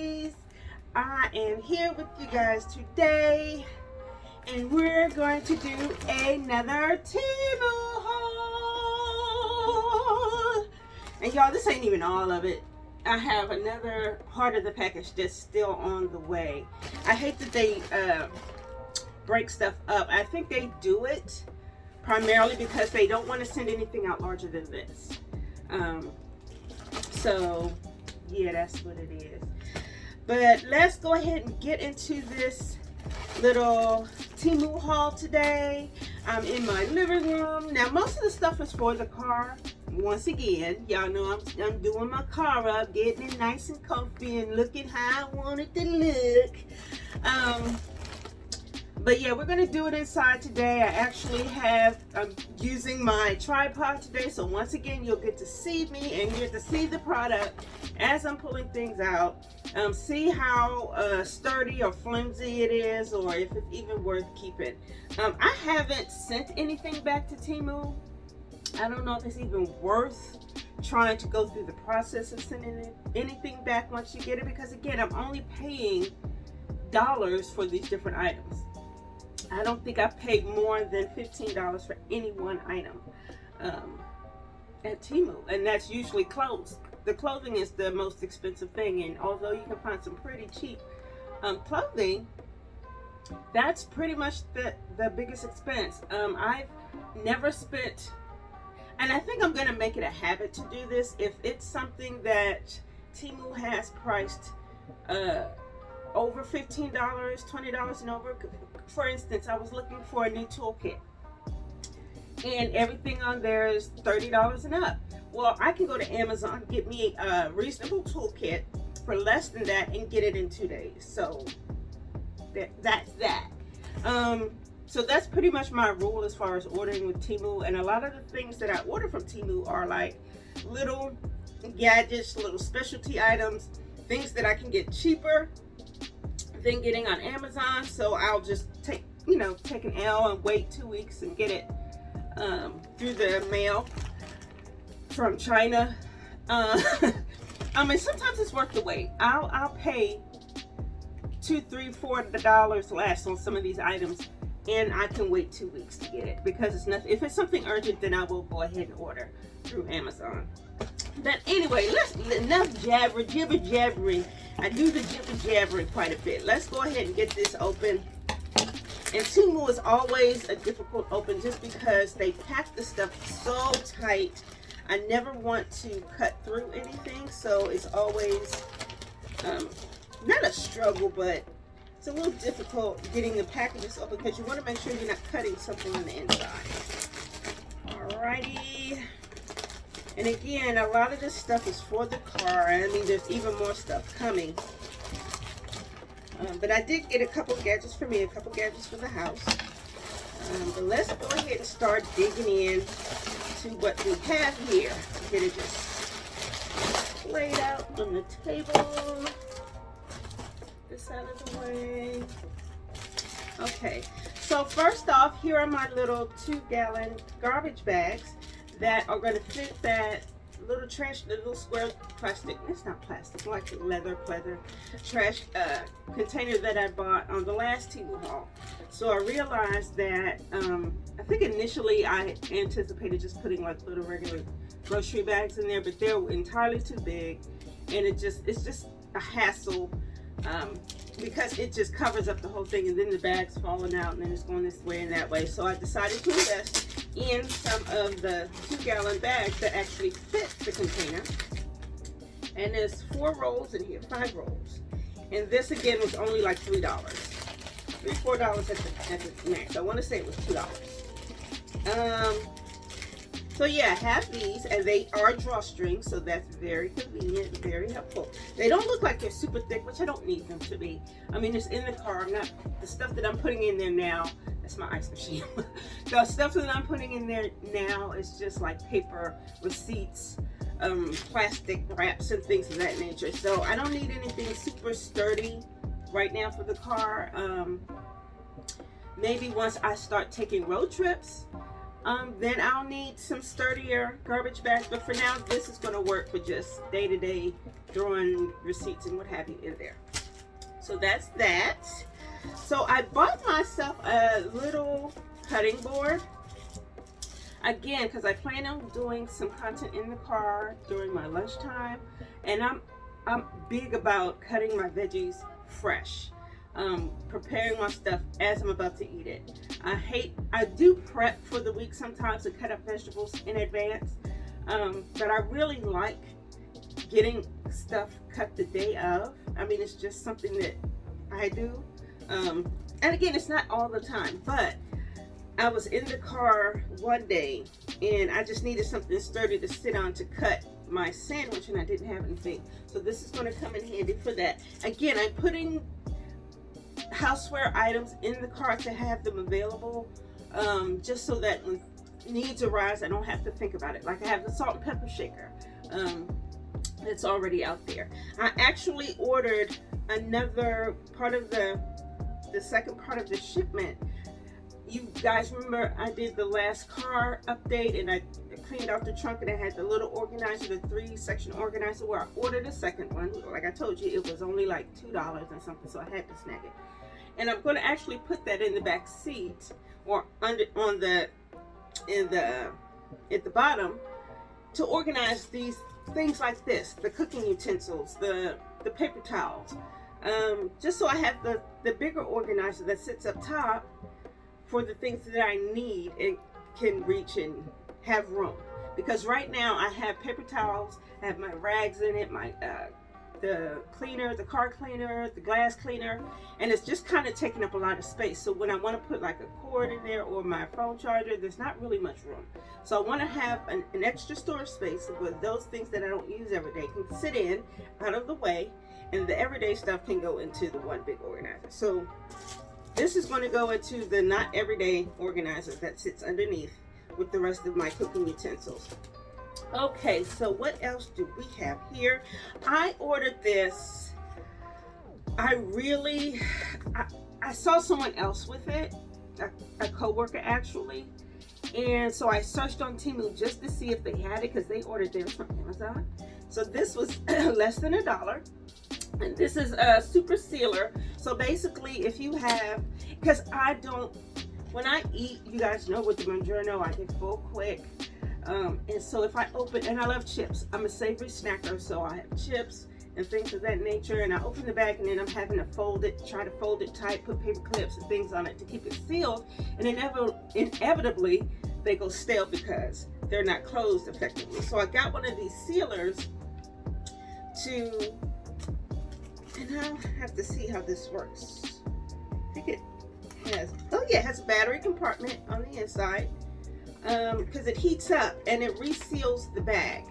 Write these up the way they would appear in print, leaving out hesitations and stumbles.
ladies. I am here with you guys today, and we're going to do another TEMU haul. And y'all, this ain't even all of it. I have another part of the package that's still on the way. I hate that they break stuff up. I think they do it primarily because they don't want to send anything out larger than this. So yeah, that's what it is. But let's go ahead and get into this little TEMU haul today. I'm in my living room. Now, most of the stuff is for the car. Once again, y'all know I'm doing my car up, getting it nice and comfy and looking how I want it to look. But yeah, we're gonna do it inside today. I actually I'm using my tripod today, so once again, you'll get to see me and you get to see the product as I'm pulling things out. See how sturdy or flimsy it is, or if it's even worth keeping. I haven't sent anything back to TEMU. I don't know if it's even worth trying to go through the process of sending anything back once you get it, because again, I'm only paying dollars for these different items. I don't think I've paid more than $15 for any one item at TEMU, and that's usually clothes. The clothing is the most expensive thing, and although you can find some pretty cheap clothing, that's pretty much the biggest expense. I've never spent, and I think I'm gonna make it a habit to do this. If it's something that TEMU has priced over $15, $20 and over. For instance, I was looking for a new toolkit, and everything on there is $30 and up. Well, I can go to Amazon, get me a reasonable toolkit for less than that, and get it in 2 days. So that's that. So that's pretty much my rule as far as ordering with TEMU. And a lot of the things that I order from TEMU are like little gadgets, little specialty items, things that I can get cheaper than getting on Amazon. So I'll just take an L and wait 2 weeks and get it through the mail from China. I mean, sometimes it's worth the wait. I'll pay $2, $3, $4 less on some of these items, and I can wait 2 weeks to get it, because it's nothing. If it's something urgent, then I will go ahead and order through Amazon. But anyway, enough jibber jabbering. I do the jibber jabbering quite a bit. Let's go ahead and get this open. And TEMU is always a difficult open just because they pack the stuff so tight. I never want to cut through anything, so it's always not a struggle, but it's a little difficult getting the packages open because you want to make sure you're not cutting something on the inside. Alrighty. And again, a lot of this stuff is for the car. I mean, there's even more stuff coming. But I did get a couple gadgets for me, a couple gadgets for the house. But let's go ahead and start digging in to what we have here. Get it just laid out on the table. This out of the way. Okay, so first off, here are my little 2-gallon garbage bags that are going to fit that little trash, the little square plastic, it's not plastic, like leather trash container that I bought on the last TEMU haul. So I realized that, I think initially I anticipated just putting like little regular grocery bags in there, but they're entirely too big, and it's just a hassle, because it just covers up the whole thing, and then the bag's falling out, and then it's going this way and that way. So I decided to invest in some of the 2-gallon bags that actually fit the container. And there's 4 rolls in here, 5 rolls. And this again was only like $3, $4 at the max. I want to say it was $2. So yeah, I have these, and they are drawstrings, so that's very convenient, very helpful. They don't look like they're super thick, which I don't need them to be. I mean, it's in the car. The stuff that I'm putting in there now, that's my ice machine. The stuff that I'm putting in there now is just like paper, receipts, plastic wraps, and things of that nature. So I don't need anything super sturdy right now for the car. Maybe once I start taking road trips, Then I'll need some sturdier garbage bags, but for now this is going to work for just day-to-day throwing receipts and what have you in there. So that's that. So I bought myself a little cutting board, again, because I plan on doing some content in the car during my lunchtime, and I'm big about cutting my veggies fresh, preparing my stuff as I'm about to eat it. I do prep for the week sometimes to cut up vegetables in advance, but I really like getting stuff cut the day of. I mean, it's just something that I do. And again, it's not all the time, but I was in the car one day and I just needed something sturdy to sit on to cut my sandwich, and I didn't have anything. So this is going to come in handy for that. Again, I'm putting houseware items in the car to have them available, just so that when needs arise, I don't have to think about it. Like I have the salt and pepper shaker. It's already out there. I actually ordered another part of the second part of the shipment. You guys remember I did the last car update and I cleaned out the trunk and I had the little organizer, the 3-section organizer, where I ordered a second one. Like I told you, it was only like $2 and something, so I had to snag it. And I'm going to actually put that in the back seat or at the bottom to organize these things like this, the cooking utensils, the paper towels, just so I have the bigger organizer that sits up top for the things that I need and can reach and have room. Because right now I have paper towels, I have my rags in it, my the cleaner, the car cleaner, the glass cleaner, and it's just kind of taking up a lot of space. So when I want to put like a cord in there or my phone charger, there's not really much room. So I want to have an extra storage space where those things that I don't use every day can sit in, out of the way, and the everyday stuff can go into the one big organizer. So this is going to go into the not everyday organizer that sits underneath with the rest of my cooking utensils. Okay, so what else do we have here? I ordered this. I saw someone else with it, a co-worker actually, and so I searched on TEMU just to see if they had it, because they ordered theirs from Amazon. So this was less than $1, and this is a super sealer. So basically, if you have, because when I eat, you guys know with the Buongiorno, I get full quick. And so if I open, and I love chips, I'm a savory snacker, so I have chips and things of that nature, and I open the bag and then I'm having to try to fold it tight, put paper clips and things on it to keep it sealed, and inevitably they go stale because they're not closed effectively. So I got one of these sealers and I'll have to see how this works. I think it has a battery compartment on the inside, because it heats up and it reseals the bag.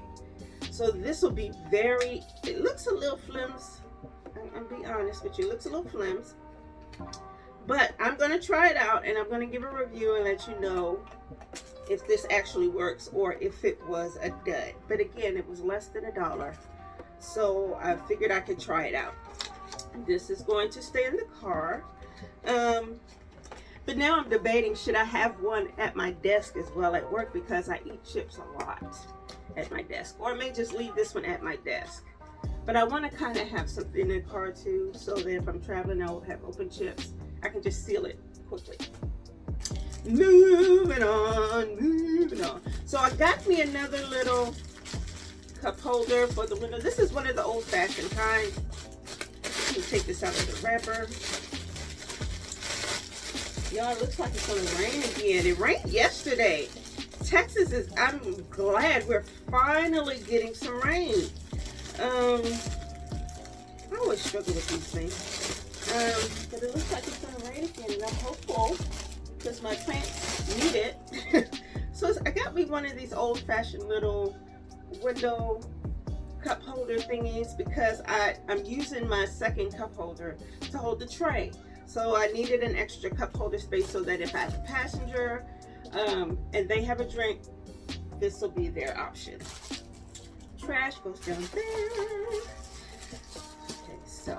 So this will be it looks a little flimsy. I'm being honest with you, it looks a little flimsy, but I'm going to try it out and I'm going to give a review and let you know if this actually works or if it was a dud. But again, it was less than $1, so I figured I could try it out. This is going to stay in the car. But now I'm debating, should I have one at my desk as well at work, because I eat chips a lot at my desk, or I may just leave this one at my desk. But I want to kind of have something in the car too, so that if I'm traveling, I will have open chips. I can just seal it quickly. Moving on. So I got me another little cup holder for the window. This is one of the old-fashioned kinds. Let me take this out of the wrapper. Y'all, it looks like it's gonna rain again. It rained yesterday. Texas I'm glad we're finally getting some rain. I always struggle with these things. But it looks like it's gonna rain again, and I'm hopeful because my plants need it. So I got me one of these old-fashioned little window cup holder thingies, because I'm using my second cup holder to hold the tray. So I needed an extra cup holder space so that if I have a passenger and they have a drink, this will be their option. Trash goes down there. Okay, so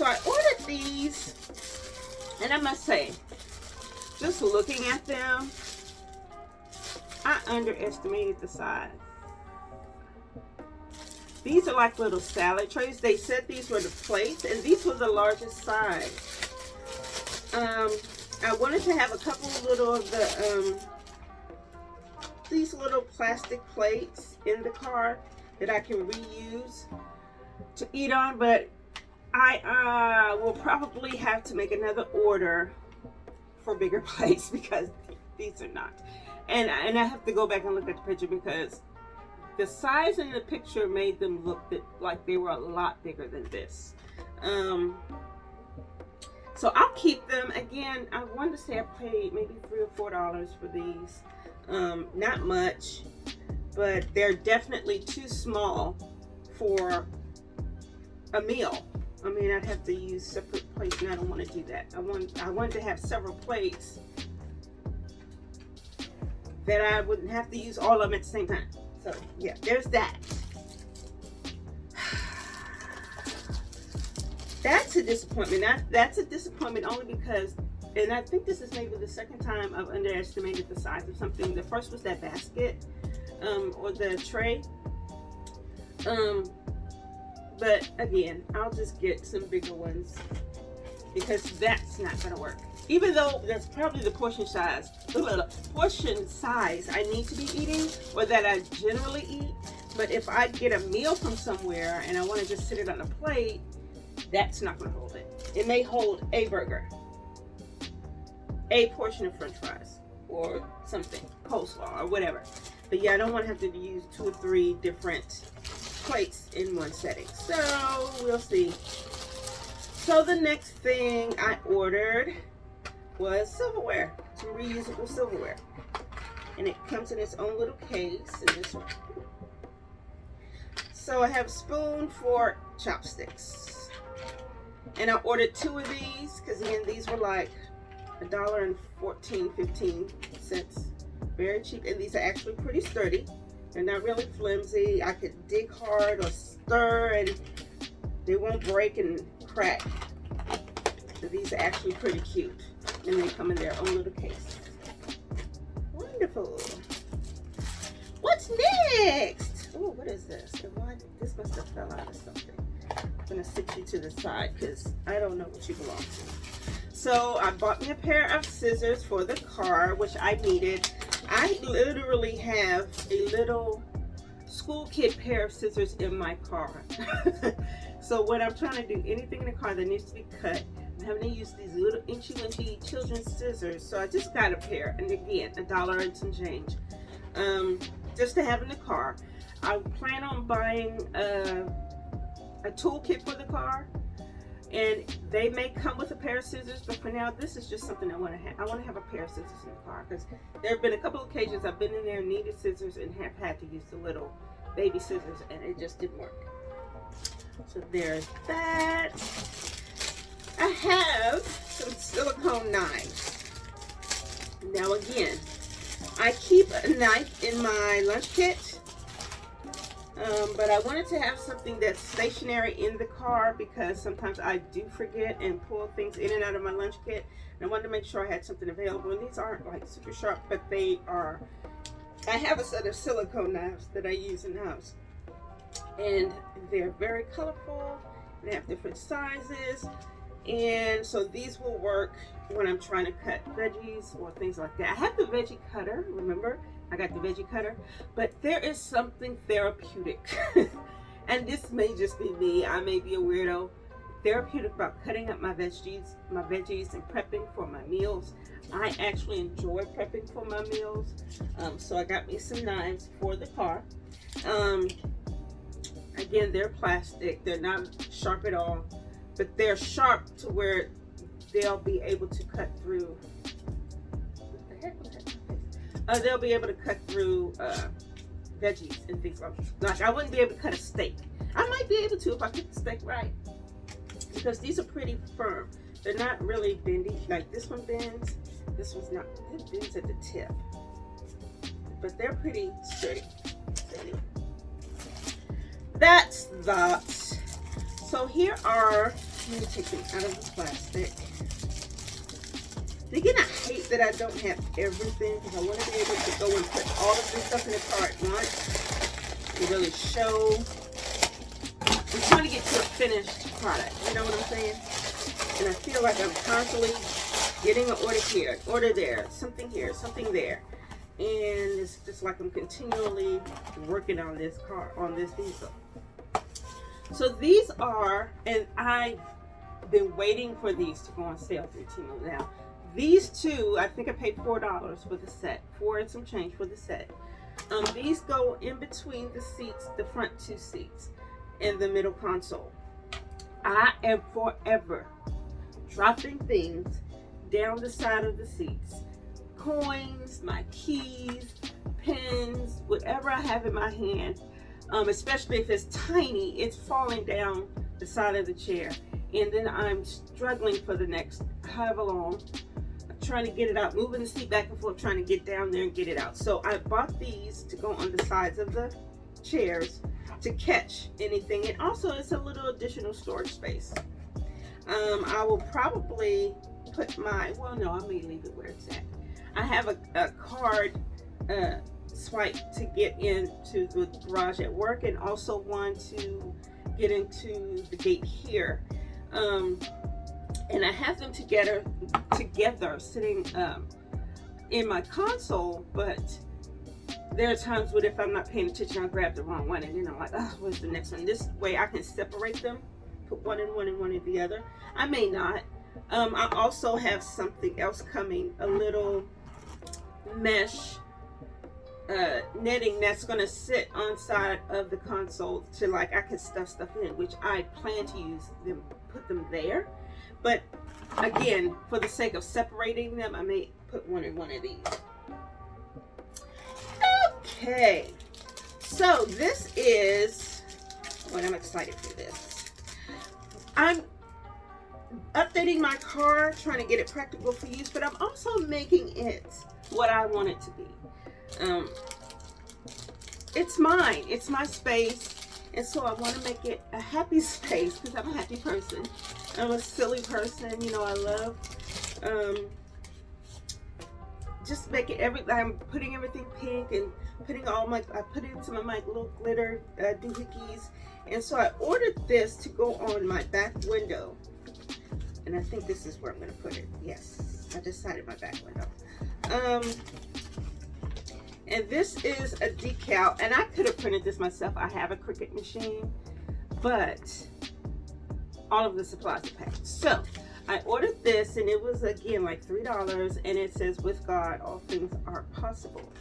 I ordered these, and I must say, just looking at them, I underestimated the size. These are like little salad trays. They said these were the plates, and these were the largest size. I wanted to have a couple little of the these little plastic plates in the car that I can reuse to eat on, but I will probably have to make another order for bigger plates because these are not. And I have to go back and look at the picture because the size in the picture made them look like they were a lot bigger than this. So I'll keep them. Again, I wanted to say I paid maybe $3 or $4 for these. Not much, but they're definitely too small for a meal. I mean, I'd have to use separate plates, and I don't want to do that. I wanted to have several plates that I wouldn't have to use all of them at the same time. So yeah, there's that. That's a disappointment. That's a disappointment only because, and I think this is maybe the second time I've underestimated the size of something. The first was that basket, or the tray. But again, I'll just get some bigger ones because that's not gonna work. Even though that's probably the portion size I need to be eating, or that I generally eat. But if I get a meal from somewhere and I want to just sit it on a plate, that's not going to hold it. It may hold a burger, a portion of French fries, or something, coleslaw, or whatever. But yeah, I don't want to have to use 2 or 3 different plates in one setting. So we'll see. So the next thing I ordered was silverware, some reusable silverware, and it comes in its own little case in this one. So I have a spoon for chopsticks, and I ordered 2 of these because again, these were like $1.15 very cheap, and these are actually pretty sturdy. They're not really flimsy. I could dig hard or stir and they won't break and crack. So these are actually pretty cute, and they come in their own little case. Wonderful. What's next? Oh, what is this? This must have fell out of something. I'm gonna sit you to the side because I don't know what you belong to. So I bought me a pair of scissors for the car, which I needed. I literally have a little school kid pair of scissors in my car. So when I'm trying to do anything in the car that needs to be cut, I'm having to use these little inchy-winchy children's scissors. So I just got a pair, and again, $1 and some change, just to have in the car. I plan on buying a tool kit for the car, and they may come with a pair of scissors, but for now, this is just something I want to have. I want to have a pair of scissors in the car because there have been a couple of occasions I've been in there, needed scissors, and have had to use the little baby scissors, and it just didn't work. So there's that. I have some silicone knives. Now again, I keep a knife in my lunch kit, but I wanted to have something that's stationary in the car because sometimes I do forget and pull things in and out of my lunch kit. And I wanted to make sure I had something available. And these aren't like super sharp, but they are. I have a set of silicone knives that I use in the house, and they're very colorful. They have different sizes, and so these will work when I'm trying to cut veggies or things like that. I have the veggie cutter, remember? I got the veggie cutter, but there is something therapeutic, and this may just be me, I may be a weirdo, therapeutic about cutting up my veggies and prepping for my meals. I actually enjoy prepping for my meals, so I got me some knives for the car. Again, they're plastic, they're not sharp at all, but they're sharp to where they'll be able to cut through. What the heck was that? They'll be able to cut through veggies and things like that. Like I wouldn't be able to cut a steak. I might be able to if I cook the steak right, because these are pretty firm. They're not really bendy. Like this one bends. This one's not. It bends at the tip, but they're pretty sturdy. That's that. So here are. Let me take them out of the plastic. Again, I hate that I don't have everything because I want to be able to go and put all of this stuff in the car at once and really show. I'm trying to get to a finished product, you know what I'm saying? And I feel like I'm constantly getting an order here, order there, something here, something there. And it's just like I'm continually working on this car, on this vehicle. So these are, and I've been waiting for these to go on sale through TEMU now. These two, I think I paid $4 for the set, 4 and some change for the set. These go in between the seats, the front 2 seats, and the middle console. I am forever dropping things down the side of the seats. Coins, my keys, pens, whatever I have in my hand, especially if it's tiny, it's falling down the side of the chair. And then I'm struggling for the next however long, trying to get it out, moving the seat back and forth, trying to get down there and get it out. So I bought these to go on the sides of the chairs to catch anything. And also it's a little additional storage space. I will probably put my, well no, I may leave it where it's at. I have a card swipe to get into the garage at work, and also one to get into the gate here. And I have them together sitting in my console, but there are times when if I'm not paying attention, I'll grab the wrong one, and then I'm like, oh, where's the next one? This way I can separate them, put one in one and one in the other. I may not. I also have something else coming, a little mesh netting that's going to sit on side of the console to, like, I can stuff in, which I plan to use them, put them there. But again, for the sake of separating them, I may put one in one of these. Okay, so this is what I'm excited for this. I'm updating my car, trying to get it practical for use, but I'm also making it what I want it to be. It's mine, it's my space, and so I want to make it a happy space because I'm a happy person. I'm a silly person, you know. I love just make it I'm putting everything pink and putting all my, I put in some of my little glitter doohickeys, and so I ordered this to go on my back window. And I think this is where I'm going to put it. Yes, I decided my back window. And this is a decal, and I could have printed this myself. I have a Cricut machine, but all of the supplies are packed. So I ordered this, and it was again like $3, and it says, "With God, all things are possible."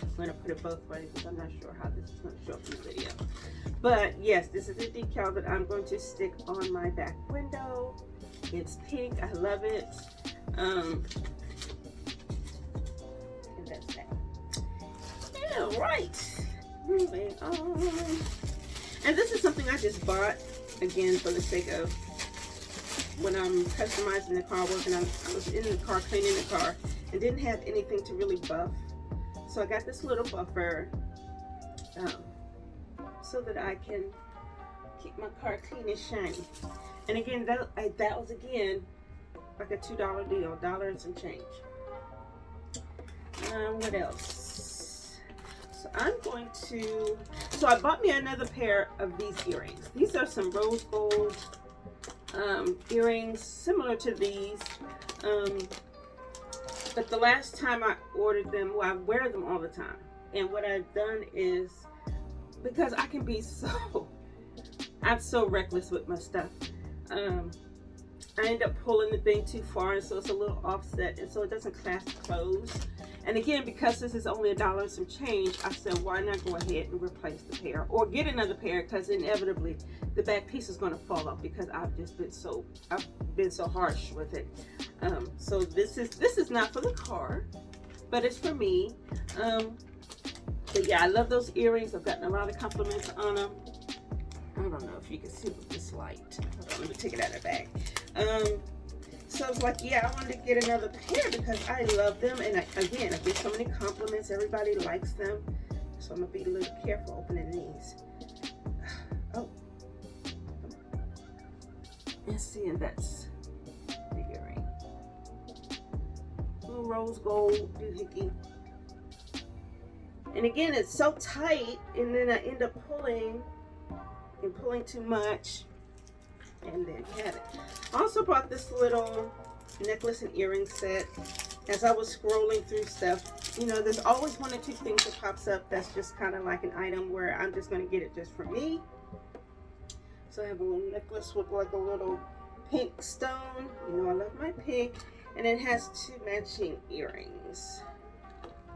I'm going to put it both ways because I'm not sure how this is going to show up in the video. But yes, this is a decal that I'm going to stick on my back window. It's pink. I love it. And that's that. All right, moving on. And this is something I just bought, again, for the sake of when I'm customizing the car, working on, I was in the car, cleaning the car, and didn't have anything to really buff. So I got this little buffer so that I can keep my car clean and shiny. And again, that was again like a $2 deal, $1 and some change. What else? So I'm going to, so I bought me another pair of these earrings. These are some rose gold earrings, similar to these. But the last time I ordered them, well, I wear them all the time. And what I've done is, because I can be so, I'm so reckless with my stuff. I end up pulling the thing too far, and so it's a little offset, and so it doesn't clasp closed. And again, because this is only $1 and some change, I said, why not go ahead and replace the pair or get another pair, because inevitably the back piece is going to fall off because I've been so harsh with it. So this is not for the car, but it's for me. But yeah, I love those earrings. I've gotten a lot of compliments on them. I don't know if you can see with this light. Hold on, let me take it out of the bag. So I was like, yeah, I wanted to get another pair because I love them. And again, I get so many compliments. Everybody likes them. So I'm going to be a little careful opening these. Oh. And seeing that's the earring. rose gold doohickey. And again, it's so tight, and then I end up pulling too much, and then had it. I also bought this little necklace and earring set. As I was scrolling through stuff, you know, there's always one or two things that pops up that's just kind of like an item where I'm just going to get it just for me. So I have a little necklace with like a little pink stone. You know, I love my pink. And it has two matching earrings,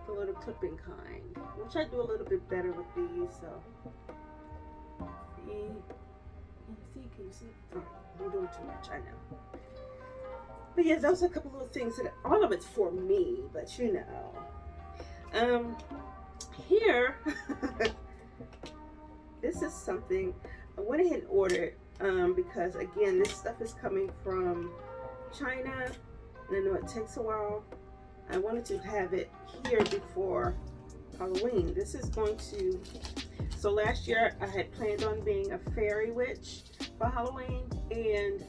the little clipping kind, which I do a little bit better with these. So, can you see? Oh, I'm doing too much, I know. But yeah, those are a couple little things that all of it's for me, but you know. Here, this is something I went ahead and ordered because again, this stuff is coming from China, and I know it takes a while. I wanted to have it here before Halloween. This is going to, so last year I had planned on being a fairy witch for Halloween, and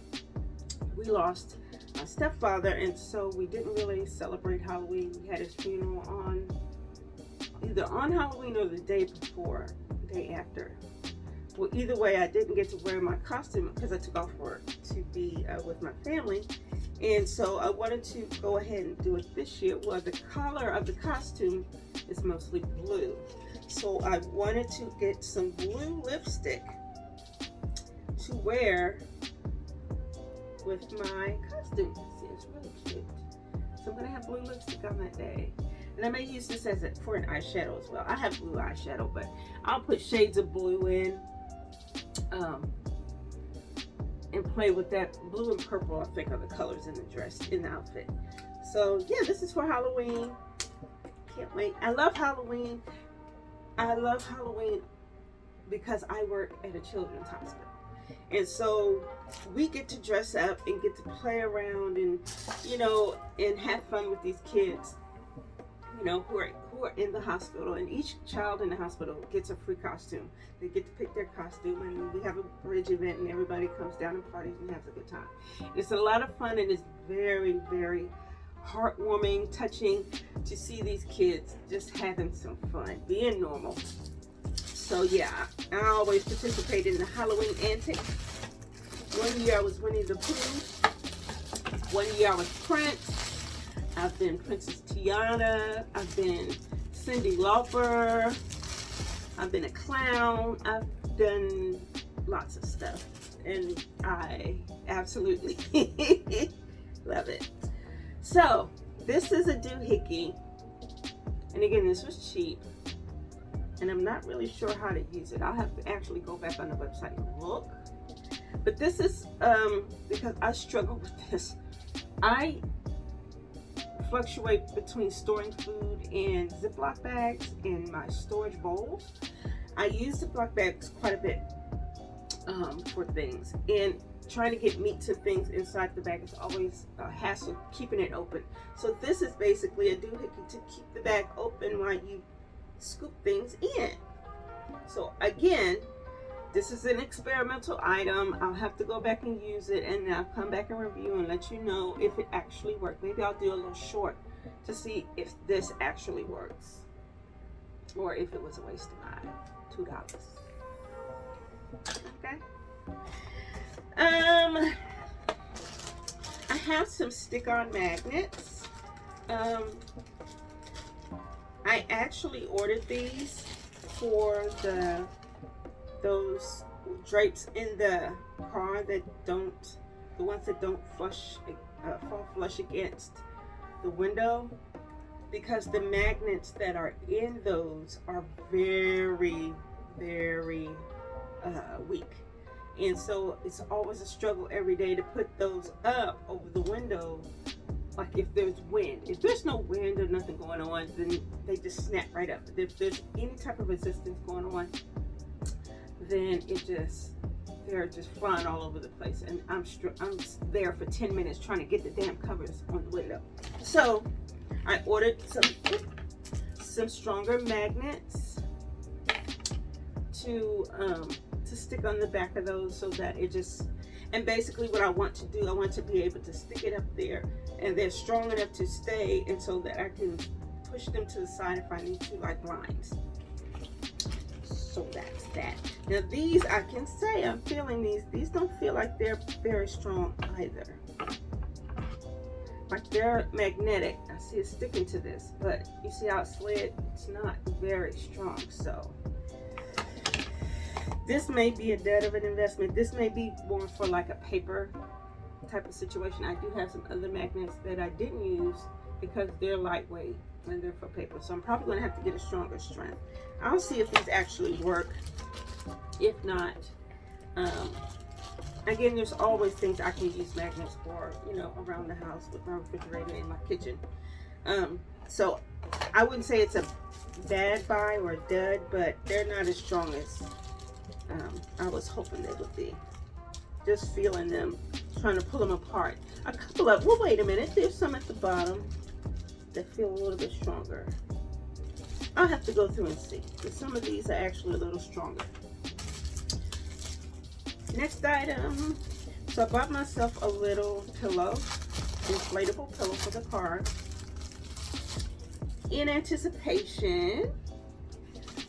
we lost my stepfather, and so we didn't really celebrate Halloween. We had his funeral on either on Halloween or the day before, day after. Well, either way, I didn't get to wear my costume because I took off work to be with my family, and so I wanted to go ahead and do it this year. Well, the color of the costume is mostly blue, so I wanted to get some blue lipstick to wear with my costume. See, it's really cute. So I'm gonna have blue lipstick on that day, and I may use this as for an eyeshadow as well. I have blue eyeshadow, but I'll put shades of blue in, and play with that. Blue and purple, I think, are the colors in the dress, in the outfit. So yeah, this is for Halloween. Can't wait. I love Halloween. I love Halloween because I work at a children's hospital. And so we get to dress up and get to play around and, you know, and have fun with these kids, you know, who are in the hospital. And each child in the hospital gets a free costume. They get to pick their costume, and we have a bridge event, and everybody comes down and parties and has a good time. It's a lot of fun, and it's very, very heartwarming, touching to see these kids just having some fun, being normal. So yeah, I always participate in the Halloween antics. One year I was Winnie the Pooh. One year I was Prince. I've been Princess Tiana. I've been Cyndi Lauper. I've been a clown. I've done lots of stuff, and I absolutely love it. So this is a doohickey, and again, this was cheap. And I'm not really sure how to use it. I'll have to actually go back on the website and look. But this is because I struggle with this. I fluctuate between storing food in Ziploc bags in my storage bowls. I use Ziploc bags quite a bit for things. And trying to get meats and things inside the bag is always a hassle, keeping it open. So this is basically a doohickey to keep the bag open while you scoop things in. So again, this is an experimental item. I'll have to go back and use it, and I'll come back and review and let you know if it actually worked. Maybe I'll do a little short to see if this actually works, or if it was a waste of my $2. Okay. I have some stick-on magnets. I actually ordered these for those drapes in the car that don't, the ones that don't fall flush against the window, because the magnets that are in those are very, very weak. And so it's always a struggle every day to put those up over the window. Like if there's wind. If there's no wind or nothing going on, then they just snap right up. But if there's any type of resistance going on, then they're just flying all over the place. And I'm there for 10 minutes trying to get the damn covers on the window. So I ordered some stronger magnets to stick on the back of those, so that it just, and basically what I want to do, I want to be able to stick it up there and they're strong enough to stay, and so that I can push them to the side if I need to, like blinds. So that's that. Now these, I can say I'm feeling these don't feel like they're very strong either. Like they're magnetic. I see it sticking to this, but you see how it slid? It's not very strong. So this may be a dead of an investment. This may be more for like a paper type of situation. I do have some other magnets that I didn't use because they're lightweight and they're for paper. So I'm probably gonna have to get a stronger strength. I'll see if these actually work. If not, again, there's always things I can use magnets for, you know, around the house with my refrigerator in my kitchen. So I wouldn't say it's a bad buy or a dud, but they're not as strong as I was hoping they would be. Just feeling them, trying to pull them apart. A couple of, well, wait a minute, there's some at the bottom that feel a little bit stronger. I'll have to go through and see, because some of these are actually a little stronger. Next item, so I bought myself a little pillow, inflatable pillow for the car, in anticipation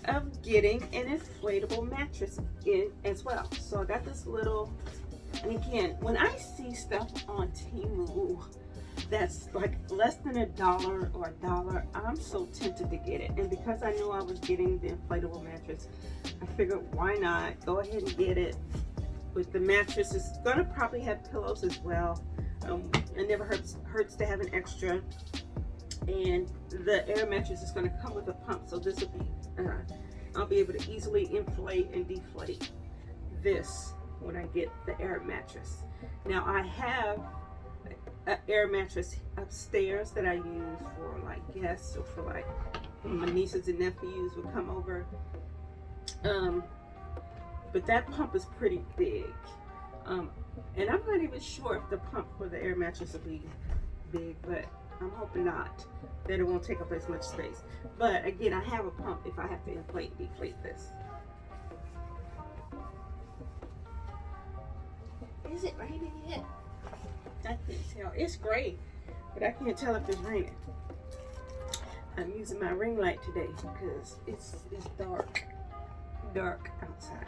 of getting an inflatable mattress in as well. So I got this little, and again, when I see stuff on TEMU that's like less than $1 or $1, I'm so tempted to get it. And because I knew I was getting the inflatable mattress, I figured why not go ahead and get it. With the mattress, it's gonna probably have pillows as well. It never hurts to have an extra. And the air mattress is gonna come with a pump, so this will be, I'll be able to easily inflate and deflate this when I get the air mattress. Now I have an air mattress upstairs that I use for like guests or for like when my nieces and nephews would come over. But that pump is pretty big. And I'm not even sure if the pump for the air mattress will be big, but I'm hoping not, that it won't take up as much space. But again, I have a pump if I have to inflate and deflate this. Is it raining yet? I can't tell. It's gray, but I can't tell if it's raining. I'm using my ring light today because it's dark outside.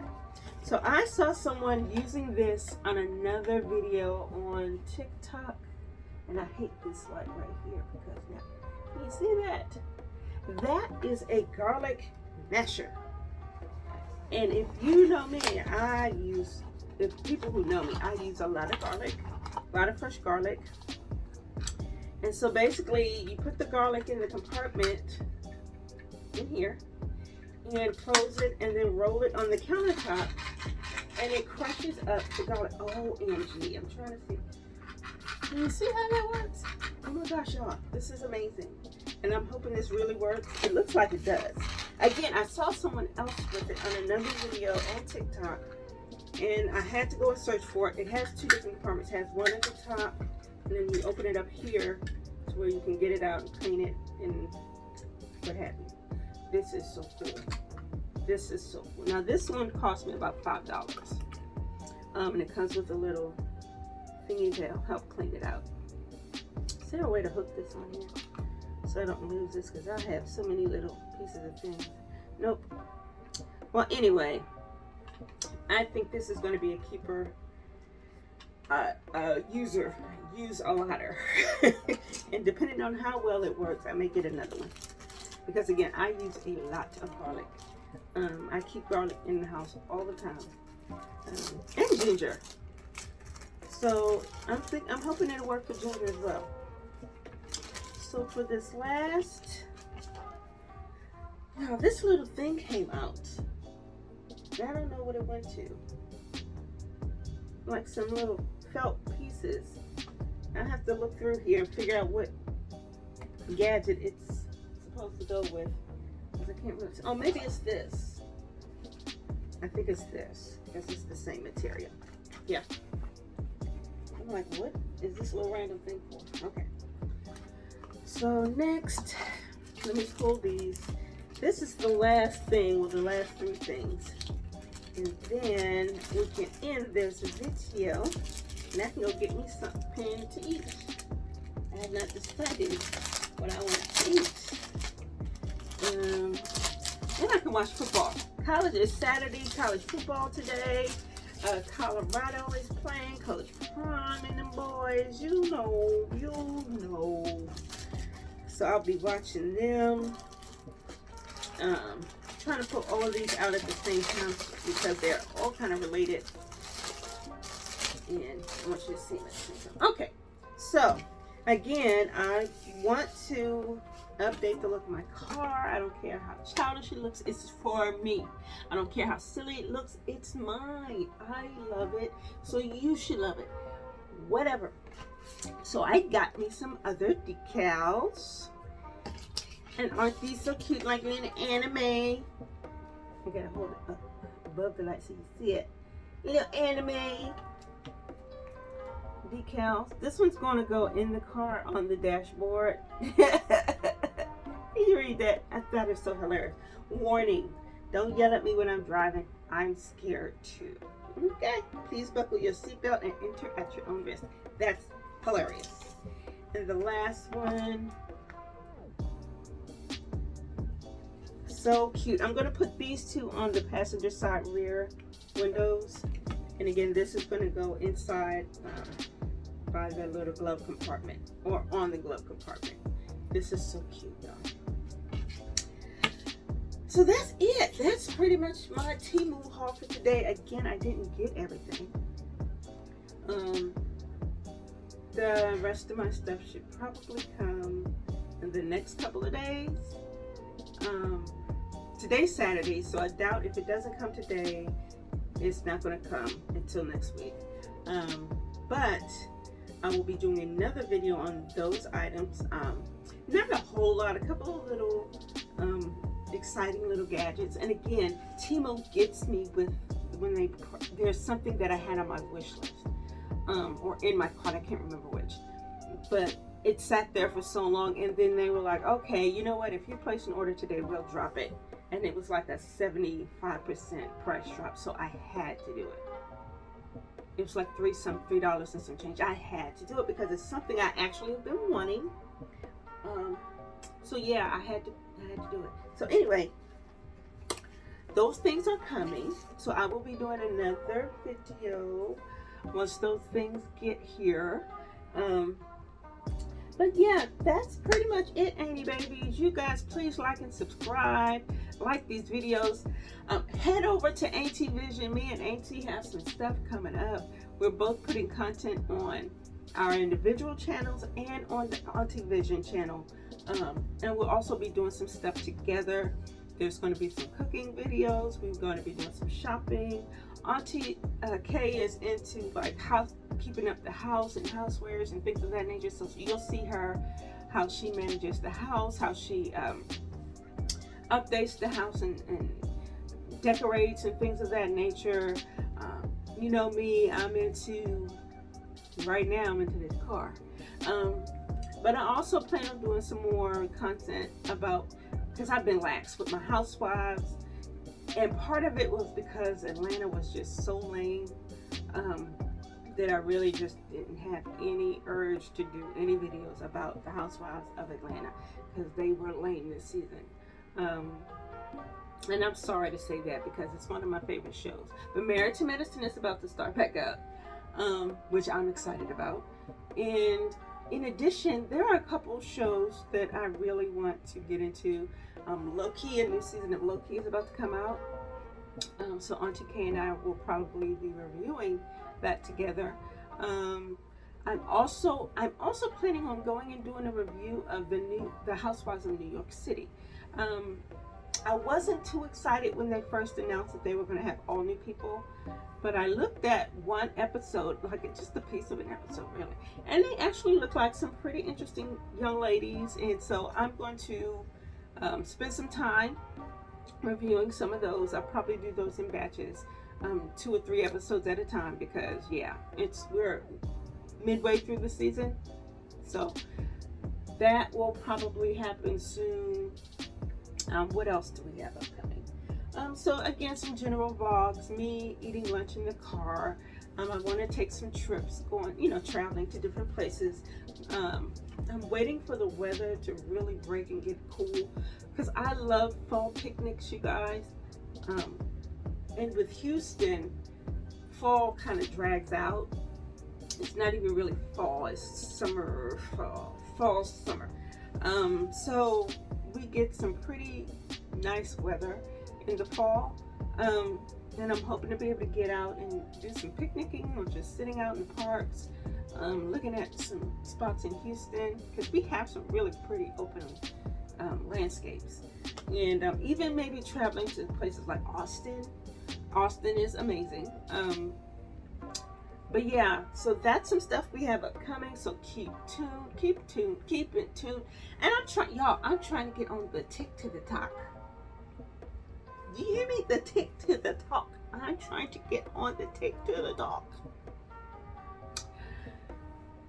So I saw someone using this on another video on TikTok, and I hate this light right here because now, can you see that? That is a garlic masher. And if you know me, if people who know me, I use a lot of garlic, a lot of fresh garlic. And so basically you put the garlic in the compartment in here and close it and then roll it on the countertop and it crushes up the garlic. OMG, I'm trying to see. Can you see how that works? Oh my gosh, y'all, this is amazing. And I'm hoping this really works. It looks like it does. Again, I saw someone else with it on another video on TikTok and I had to go and search for it. It has two different compartments. It has one at the top and then you open it up here to where you can get it out and clean it and what have you. This is so cool. This is so cool. Now this one cost me about $5. And it comes with a little thingy to help clean it out. Is there a way to hook this on here so I don't lose this? Because I have so many little pieces of things. Nope. Well, anyway, I think this is going to be a keeper. Use a lotter. And depending on how well it works, I may get another one. Because again, I use a lot of garlic. I keep garlic in the house all the time. And ginger. So I'm hoping it'll work for ginger as well. So for this last, now this little thing came out. I don't know what it went to. Like some little felt pieces. I have to look through here and figure out what gadget it's supposed to go with. Because I can't really see. Oh, maybe it's this. I think it's this. Because it's the same material. Yeah. I'm like, what is this little random thing for? Okay. So next, let me pull these. This is the last thing, well, the last three things. And then we can end this video. And I can go get me something to eat. I I have not decided what I want to eat. And I can watch football. College is Saturday, college football today. Colorado is playing college prom and them boys, you know. So I'll be watching them. Trying to put all of these out at the same time because they're all kind of related. And I want you to see it. Okay, so again, I want to update the look of my car. I don't care how childish it looks, it's for me. I don't care how silly it looks, it's mine. I love it, so you should love it. Whatever. So I got me some other decals. And aren't these so cute, like in an anime? I gotta hold it up above the light so you can see it. Little anime decals. This one's gonna go in the car on the dashboard. You read that? I thought it was so hilarious. Warning, don't yell at me when I'm driving. I'm scared too. Okay, please buckle your seatbelt and enter at your own risk. That's hilarious. And the last one, so cute. I'm gonna put these two on the passenger side rear windows. And again, this is gonna go inside by the little glove compartment or on the glove compartment. This is so cute, y'all. So that's it. That's pretty much my TEMU haul for today. Again, I didn't get everything. The rest of my stuff should probably come in the next couple of days. Today's Saturday, so I doubt if it doesn't come today, it's not going to come until next week. But I will be doing another video on those items. Not a whole lot, a couple of little exciting little gadgets. And again, TEMU gets me with when there's something that I had on my wish list or in my cart, I can't remember which, but it sat there for so long, and then they were like, okay, you know what, if you place an order today, we'll drop it. And it was like a 75% price drop, so I had to do it. It was like $3 and some change. I had to do it because it's something I actually have been wanting. So yeah, I had to do it. So anyway, those things are coming. So I will be doing another video once those things get here. But yeah, that's pretty much it, Auntie babies. You guys, please like and subscribe. Like these videos. Head over to Auntie Vision. Me and Auntie have some stuff coming up. We're both putting content on our individual channels and on the Auntie Vision channel. And we'll also be doing some stuff together. There's going to be some cooking videos. We're going to be doing some shopping. Auntie K is into like keeping up the house and housewares and things of that nature. So you'll see her, how she manages the house, how she updates the house and decorates and things of that nature. You know me, right now I'm into this car. But I also plan on doing some more content about, because I've been lax with my Housewives, and part of it was because Atlanta was just so lame that I really just didn't have any urge to do any videos about the Housewives of Atlanta because they were lame this season. And I'm sorry to say that because it's one of my favorite shows. But Married to Medicine is about to start back up, which I'm excited about. And in addition, there are a couple shows that I really want to get into. Low-Key, a new season of Low-Key is about to come out. So Auntie K and I will probably be reviewing that together. I'm also planning on going and doing a review of the Housewives of New York City. I wasn't too excited when they first announced that they were going to have all new people, but I looked at one episode, like it's just a piece of an episode really, and they actually look like some pretty interesting young ladies, and so I'm going to spend some time reviewing some of those. I'll probably do those in batches, 2 or 3 episodes at a time, because yeah, we're midway through the season, so that will probably happen soon. What else do we have upcoming? So again, some general vlogs, me eating lunch in the car, I want to take some trips going, traveling to different places. I'm waiting for the weather to really break and get cool, because I love fall picnics, you guys. And with Houston, fall kind of drags out. It's not even really fall, it's summer, fall, summer. So we get some pretty nice weather in the fall. And I'm hoping to be able to get out and do some picnicking or just sitting out in parks, looking at some spots in Houston, because we have some really pretty open landscapes. And even maybe traveling to places like Austin. Austin is amazing. But yeah, so that's some stuff we have upcoming. So keep it tuned. And I'm trying to get on the tick to the talk. Do you hear me? The tick to the talk. I'm trying to get on the tick to the talk.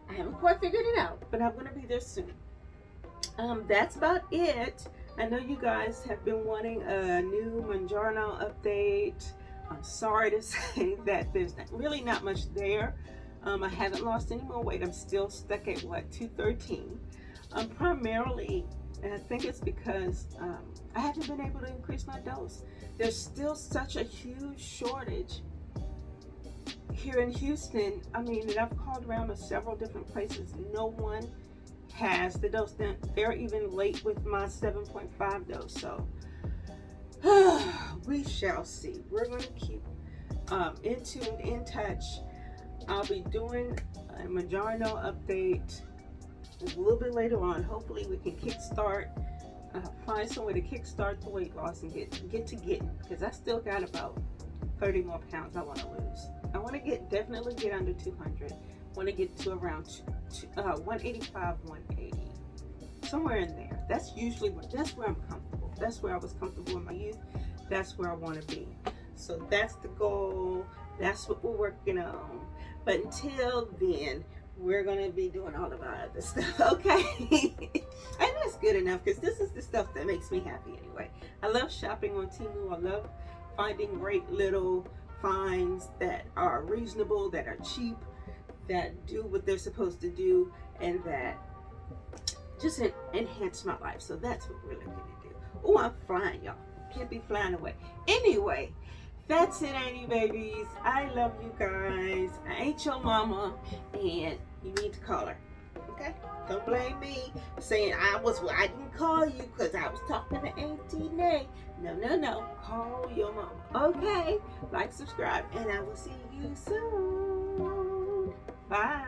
I haven't quite figured it out, but I'm going to be there soon. That's about it. I know you guys have been wanting a new Mangiano update. I'm sorry to say that there's really not much there. I haven't lost any more weight. I'm still stuck at 213. Primarily, and I think it's because I haven't been able to increase my dose. There's still such a huge shortage here in Houston. I mean, and I've called around to several different places. No one has the dose. They're even late with my 7.5 dose. So we shall see. We're going to keep in touch. I'll be doing a Mangiano update a little bit later on. Hopefully we can kickstart, find some way to kickstart the weight loss and get to getting, because I still got about 30 more pounds I want to lose. I want to definitely get under 200. I want to get to around 185, 180, somewhere in there. That's where I'm comfortable. That's where I was comfortable in my youth. That's where I want to be. So that's the goal. That's what we're working on. But until then, we're going to be doing all of our other stuff, okay? And that's good enough, because this is the stuff that makes me happy anyway. I love shopping on TEMU. I love finding great little finds that are reasonable, that are cheap, that do what they're supposed to do, and that just enhance my life. So that's what we're looking to do. Oh, I'm flying, y'all. Can't be flying away. Anyway, that's it, Auntie babies. I love you guys. I ain't your mama, and you need to call her. Okay? Don't blame me saying I didn't call you because I was talking to Auntie Nene. No. Call your mama. Okay? Like, subscribe, and I will see you soon. Bye.